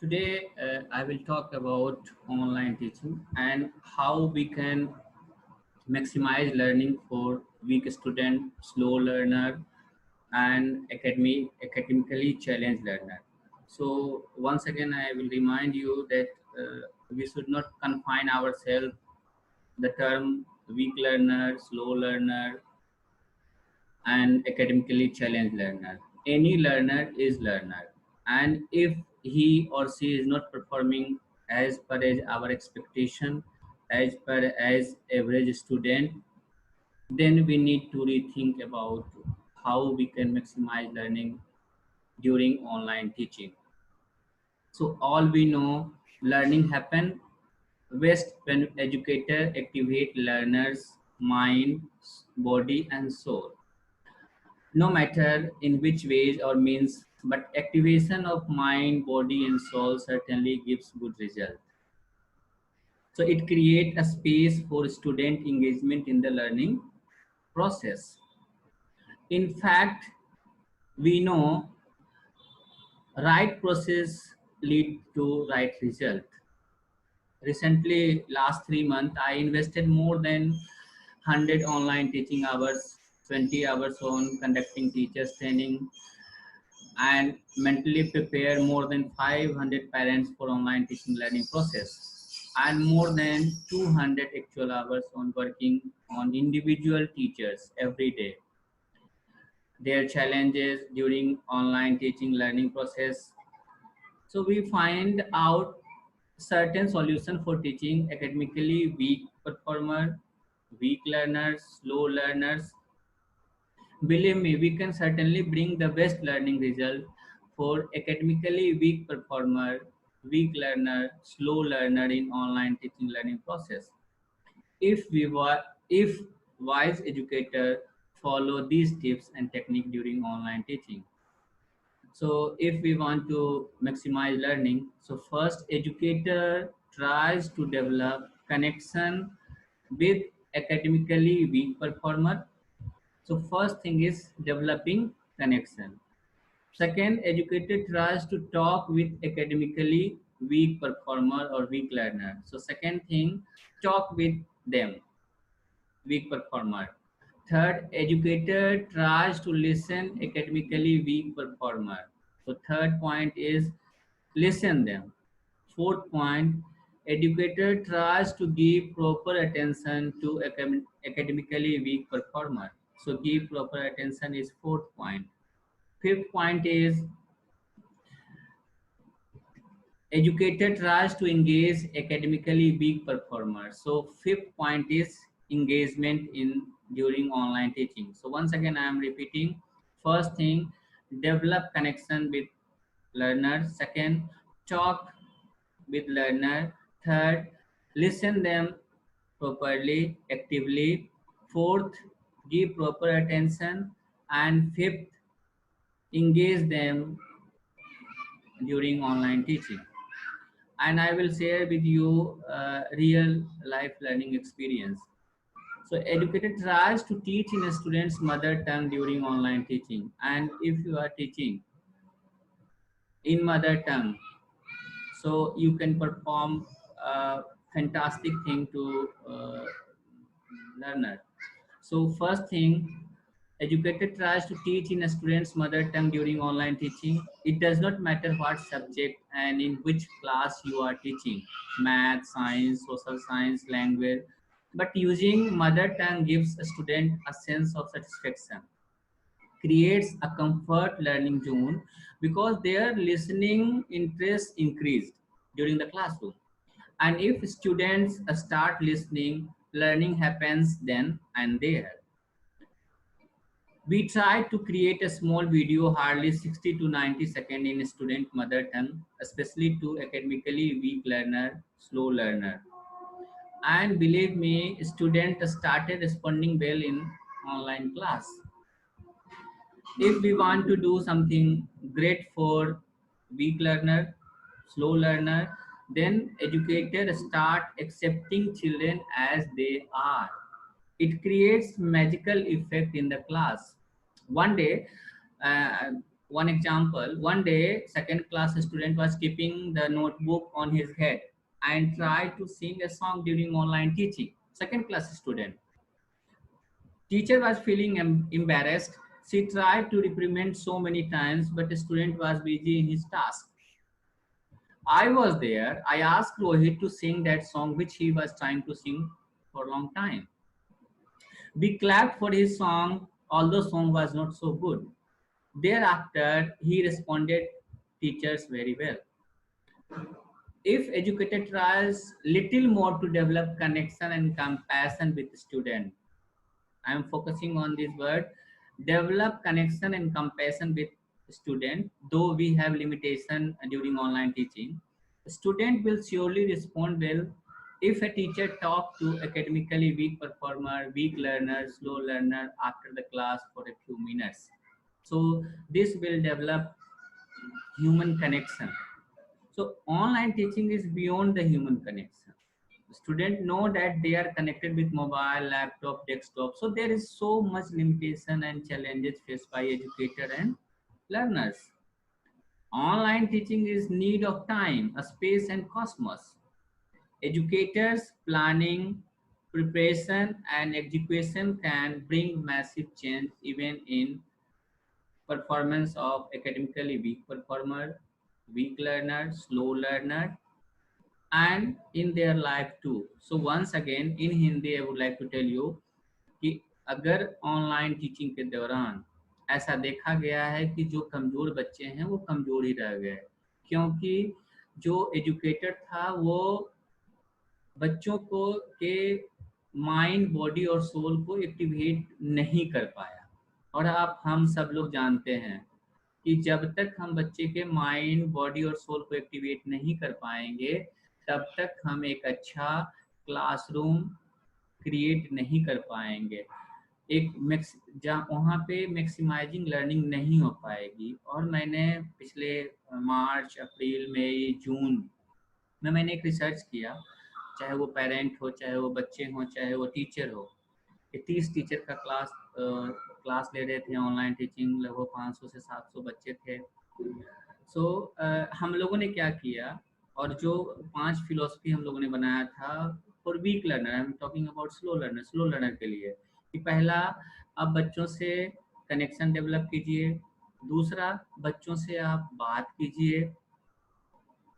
Today, I will talk about online teaching and how we can maximize learning for weak student, slow learner, and academically challenged learner. So once again, I will remind you that we should not confine ourselves the term weak learner, slow learner, and academically challenged learner. Any learner is learner, and if he or she is not performing as per as our expectation, as per as average student, then we need to rethink about how we can maximize learning during online teaching. So all we know, learning happen best when educator activate learners mind, body and soul, no matter in which ways or means, but activation of mind, body and soul certainly gives good result. So it creates a space for student engagement in the learning process. In fact, we know right process lead to right result. Recently, last 3 months, I invested more than 100 online teaching hours, 20 hours on conducting teachers training, and mentally prepare more than 500 parents for online teaching learning process, and more than 200 actual hours on working on individual teachers every day, their challenges during online teaching learning process. So we find out certain solution for teaching academically weak performer, weak learners, slow learners. Believe me, we can certainly bring the best learning result for academically weak performer, weak learner, slow learner in online teaching learning process. If if wise educator follow these tips and technique during online teaching. So if we want to maximize learning, so first educator tries to develop connection with academically weak performer. So first thing is developing connection. Second, educator tries to talk with academically weak performer or weak learner. So second thing, talk with them, weak performer. Third, educator tries to listen academically weak performer. So third point is listen them. Fourth point, educator tries to give proper attention to academically weak performer. So give proper attention is fourth point. Fifth point is educator tries to engage academically weak performers. So fifth point is engagement in during online teaching. So once again, I am repeating. First thing, develop connection with learner. Second, talk with learner. Third, listen them properly, actively. Fourth, give proper attention. And fifth, engage them during online teaching. And I will share with you real life learning experience. So educator tries to teach in a student's mother tongue during online teaching. And if you are teaching in mother tongue, so you can perform a fantastic thing to learner. So first thing, educator tries to teach in a student's mother tongue during online teaching. It does not matter what subject and in which class you are teaching, math, science, social science, language, but using mother tongue gives a student a sense of satisfaction, creates a comfort learning zone because their listening interest increased during the classroom. And if students start listening, learning happens then and there. We tried to create a small video, hardly 60 to 90 seconds in student mother tongue, especially to academically weak learner, slow learner. And believe me, students started responding well in online class. If we want to do something great for weak learner, slow learner, then educators start accepting children as they are. It creates magical effect in the class. One day, uh, one example, one day second class student was keeping the notebook on his head and tried to sing a song during online teaching. Second class student. Teacher was feeling embarrassed. She tried to reprimand so many times, but the student was busy in his task. I was there. I asked Rohit to sing that song which he was trying to sing for a long time. We clapped for his song, although song was not so good. Thereafter, he responded teachers very well. If educator tries little more to develop connection and compassion with student, I am focusing on this word, develop connection and compassion with student, though we have limitation during online teaching. Student will surely respond well if a teacher talk to academically weak performer, weak learner, slow learner after the class for a few minutes. So this will develop human connection. So online teaching is beyond the human connection. Students know that they are connected with mobile, laptop, desktop. So there is so much limitation and challenges faced by educator and learners. Online teaching is need of time, a space and cosmos. Educators planning, preparation and education can bring massive change even in performance of academically weak performer, weak learner, slow learner, and in their life too. So once again in Hindi I would like to tell you कि अगर online teaching के दौरान ऐसा देखा गया है कि जो कमज़ोर बच्चे हैं वो कमज़ोर ही रह गए, क्योंकि जो एजुकेटर था वो बच्चों को के माइंड, बॉडी और सोल को एक्टिवेट नहीं कर पाया। और आप हम सब लोग जानते हैं कि जब तक हम बच्चे के माइंड, बॉडी और सोल को एक्टिवेट नहीं कर पाएंगे, तब तक हम एक अच्छा क्लासरूम क्रिएट नहीं कर पाएंगे। एक मैक्स जहाँ वहाँ पे मैक्सिमाइजिंग लर्निंग नहीं हो पाएगी। और मैंने पिछले मार्च, अप्रैल, मई, जून में मैंने एक रिसर्च किया, चाहे वो पेरेंट हो, चाहे वो बच्चे हों, चाहे वो टीचर हो। ये 30 टीचर का क्लास ले रहे थे ऑनलाइन टीचिंग, लगभग 500 से 700 बच्चे थे। सो हम लोगों ने क्या किया, और जो 5 फिलॉसफी हम लोगों ने बनाया था for weak learner, I am talking about slow learner के लिए, कि पहला, आप बच्चों से कनेक्शन डेवलप कीजिए। दूसरा, बच्चों से आप बात कीजिए,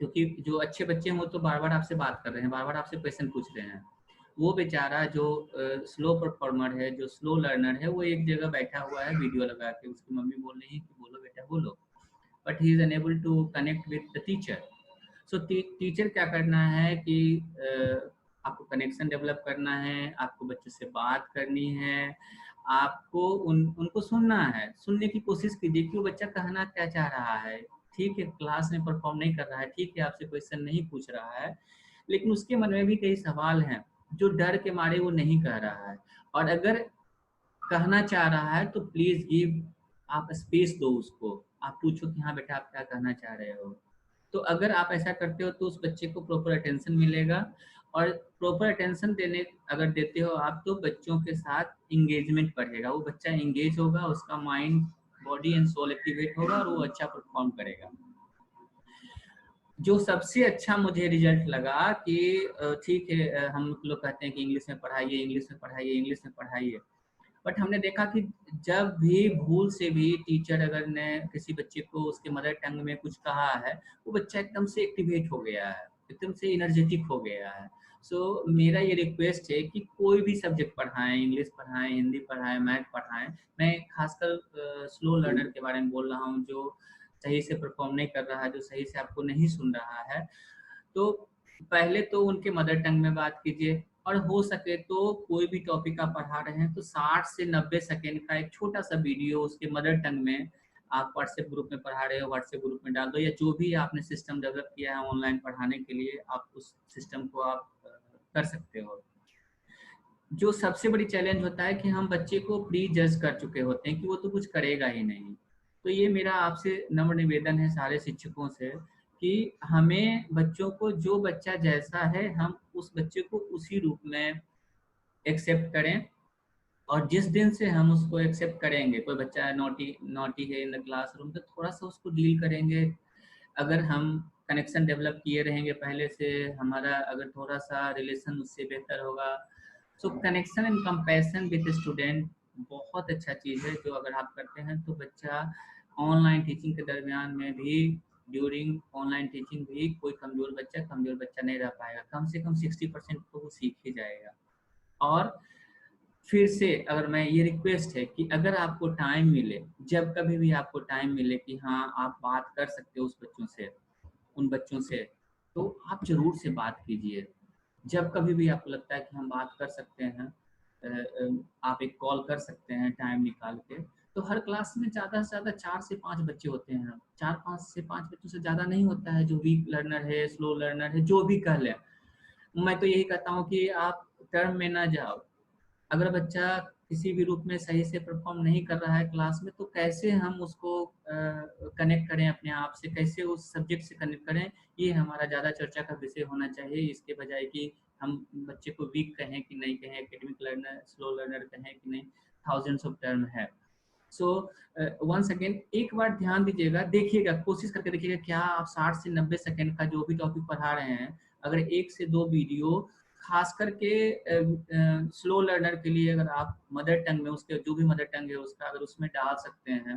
क्योंकि जो अच्छे बच्चे हैं वो तो बार बार आपसे बात कर रहे हैं, बार बार आपसे क्वेश्चन पूछ रहे हैं। वो बेचारा जो स्लो परफॉर्मर है, जो स्लो लर्नर है, वो एक जगह बैठा हुआ है वीडियो लगा के, उसकी मम्मी बोल रही है कि बोलो बेटा बोलो, but he is unable to connect with the teacher. So teacher क्या करना है कि आपको कनेक्शन डेवलप करना है, आपको बच्चे से बात करनी है, आपको उनको सुनना है, सुनने की कोशिश कीजिए कि वो बच्चा कहना क्या चाह रहा है। ठीक है, क्लास में परफॉर्म नहीं कर रहा है, ठीक है, आपसे क्वेश्चन नहीं पूछ रहा है, लेकिन उसके मन में भी कई सवाल हैं जो डर के मारे वो नहीं कह रहा है। और अगर कहना चाह रहा है तो प्लीज गिव, आप स्पेस दो उसको, आप पूछो कि हाँ बेटा आप क्या कहना चाह रहे हो। तो अगर आप ऐसा करते हो तो उस बच्चे को प्रॉपर अटेंशन मिलेगा, और प्रॉपर अटेंशन देने अगर देते हो आप, तो बच्चों के साथ इंगेजमेंट बढ़ेगा, वो बच्चा इंगेज होगा, उसका mind, body and soul activate होगा और वो अच्छा परफॉर्म करेगा। जो सबसे अच्छा मुझे रिजल्ट लगा कि ठीक है, हम लोग कहते हैं कि इंग्लिश में पढ़ाइए, इंग्लिश में पढ़ाइए, इंग्लिश में पढ़ाइए, बट हमने देखा कि जब भी भूल से भी टीचर अगर ने किसी बच्चे को उसके मदर टंग में कुछ कहा है, वो बच्चा एकदम से एक्टिवेट हो गया है, एकदम से एनर्जेटिक हो गया है। सो मेरा ये रिक्वेस्ट है कि कोई भी सब्जेक्ट पढ़ाएं, इंग्लिश पढ़ाएं, हिंदी पढ़ाएं, मैथ पढ़ाएं। मैं खासकर स्लो लर्नर के बारे में बोल रहा हूँ, जो सही से परफॉर्म नहीं कर रहा है, जो सही से आपको नहीं सुन रहा है। तो पहले तो उनके मदर टंग में बात कीजिए, और हो सके तो कोई भी टॉपिक आप पढ़ा रहे हैं तो 60 से 90 सेकेंड का एक छोटा सा वीडियो उसके मदर टंग में आप व्हाट्सएप ग्रुप में पढ़ा रहे हो, व्हाट्सएप ग्रुप में डाल दो, या जो भी आपने सिस्टम डेवलप किया है ऑनलाइन पढ़ाने के लिए, आप उस सिस्टम को आप कर सकते हो। जो सबसे बड़ी चैलेंज होता है कि हम बच्चे को प्री जज कर चुके होते हैं कि वो तो कुछ करेगा ही नहीं। तो ये मेरा आपसे नम्र निवेदन है सारे शिक्षकों से कि हमें बच्चों को, जो बच्चा जैसा है हम उस बच्चे को उसी रूप में एक्सेप्ट करें, और जिस दिन से हम उसको एक्सेप्ट करेंगे, कोई बच्चा नोटी नोटी है इन द क्लासरूम, तो थोड़ा सा उसको डील करेंगे। अगर हम कनेक्शन डेवलप किए रहेंगे पहले से, हमारा अगर थोड़ा सा रिलेशन उससे बेहतर होगा। So connection and compassion with student बहुत अच्छा चीज़ है, जो अगर आप करते हैं तो बच्चा ऑनलाइन टीचिंग के दरमियान में भी, ड्यूरिंग ऑनलाइन टीचिंग भी कोई कमज़ोर बच्चा नहीं रह पाएगा। कम से कम 60% तो वो सीख ही जाएगा। और फिर से अगर मैं ये रिक्वेस्ट है कि अगर आपको टाइम मिले, जब कभी भी आपको टाइम मिले कि हाँ आप बात कर सकते हो उस बच्चों से, उन बच्चों से, तो आप ज़रूर से बात कीजिए। जब कभी भी आपको लगता है कि हम बात कर सकते हैं, आप एक कॉल कर सकते हैं टाइम निकाल के। तो हर क्लास में ज़्यादा से ज़्यादा 4 से 5 बच्चे होते हैं, 4-5 से 5 बच्चों से ज़्यादा नहीं होता है, जो वीक लर्नर है, स्लो लर्नर है, जो भी कह लें। मैं तो यही कहता हूँ कि आप टर्म में ना जाओ। अगर बच्चा किसी भी रूप में सही से परफॉर्म नहीं कर रहा है क्लास में, तो कैसे हम उसको कनेक्ट करें अपने आप से, कैसे उस सब्जेक्ट से कनेक्ट करें, ये हमारा ज़्यादा चर्चा का विषय होना चाहिए। इसके बजाय कि हम बच्चे को वीक कहें कि नहीं कहें, एकेडमिक लर्नर, स्लो लर्नर कहें कि नहीं, थाउजेंड्स ऑफ टर्म है। सो वंस अगेन एक बार ध्यान दीजिएगा, देखिएगा, कोशिश करके देखिएगा, क्या आप 60 से 90 सेकंड का जो भी टॉपिक पढ़ा रहे हैं, अगर 1 से 2 वीडियो खास करके स्लो लर्नर के लिए, अगर आप मदर टंग में, उसके जो भी मदर टंग है उसका, अगर उसमें डाल सकते हैं,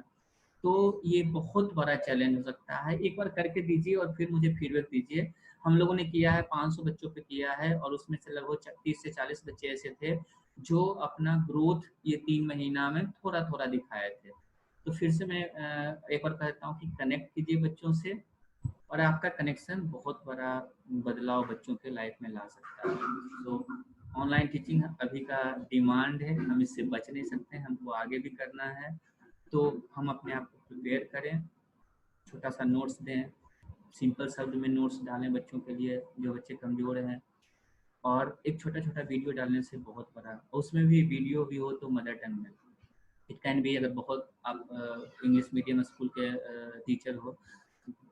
तो ये बहुत बड़ा चैलेंज हो सकता है। एक बार करके दीजिए और फिर मुझे फीडबैक दीजिए। हम लोगों ने किया है, 500 बच्चों पे किया है, और उसमें से लगभग 30 से 40 बच्चे ऐसे थे जो अपना ग्रोथ ये 3 महीना में थोड़ा थोड़ा दिखाए थे। तो फिर से मैं एक बार कहता हूँ कि कनेक्ट कीजिए बच्चों से, और आपका कनेक्शन बहुत बड़ा बदलाव बच्चों के लाइफ में ला सकता है। तो ऑनलाइन टीचिंग अभी का डिमांड है, हम इससे बच नहीं सकते, हमको आगे भी करना है। तो हम अपने आप को प्रिपेयर करें, छोटा सा नोट्स दें, सिंपल शब्द में नोट्स डालें बच्चों के लिए, जो बच्चे कमज़ोर हैं। और एक छोटा छोटा वीडियो डालने से बहुत बड़ा, उसमें भी वीडियो भी हो तो मदर टंग में। इट कैन बी, अगर बहुत आप इंग्लिश मीडियम स्कूल के टीचर हो,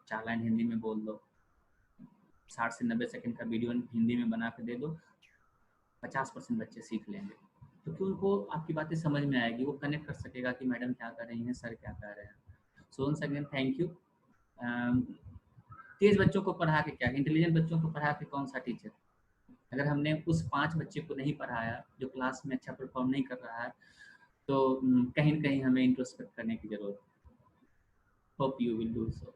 4 लाइन हिंदी में बोल दो, 60 से 90 सेकंड का वीडियो हिंदी में बना के दे दो, 50% बच्चे सीख लेंगे। क्योंकि उनको आपकी बातें समझ में आएगी, वो कनेक्ट कर सकेगा कि मैडम क्या कर रही हैं, सर क्या कर रहे हैं। So once again thank you. तेज बच्चों को पढ़ा के क्या, इंटेलिजेंट बच्चों को पढ़ा के कौन सा टीचर, अगर हमने उस 5 बच्चे को नहीं पढ़ाया जो क्लास में अच्छा परफॉर्म नहीं कर रहा है, तो कहीं न कहीं हमें इंट्रोस्पेक्ट करने की ज़रूरत है। Hope you will do so.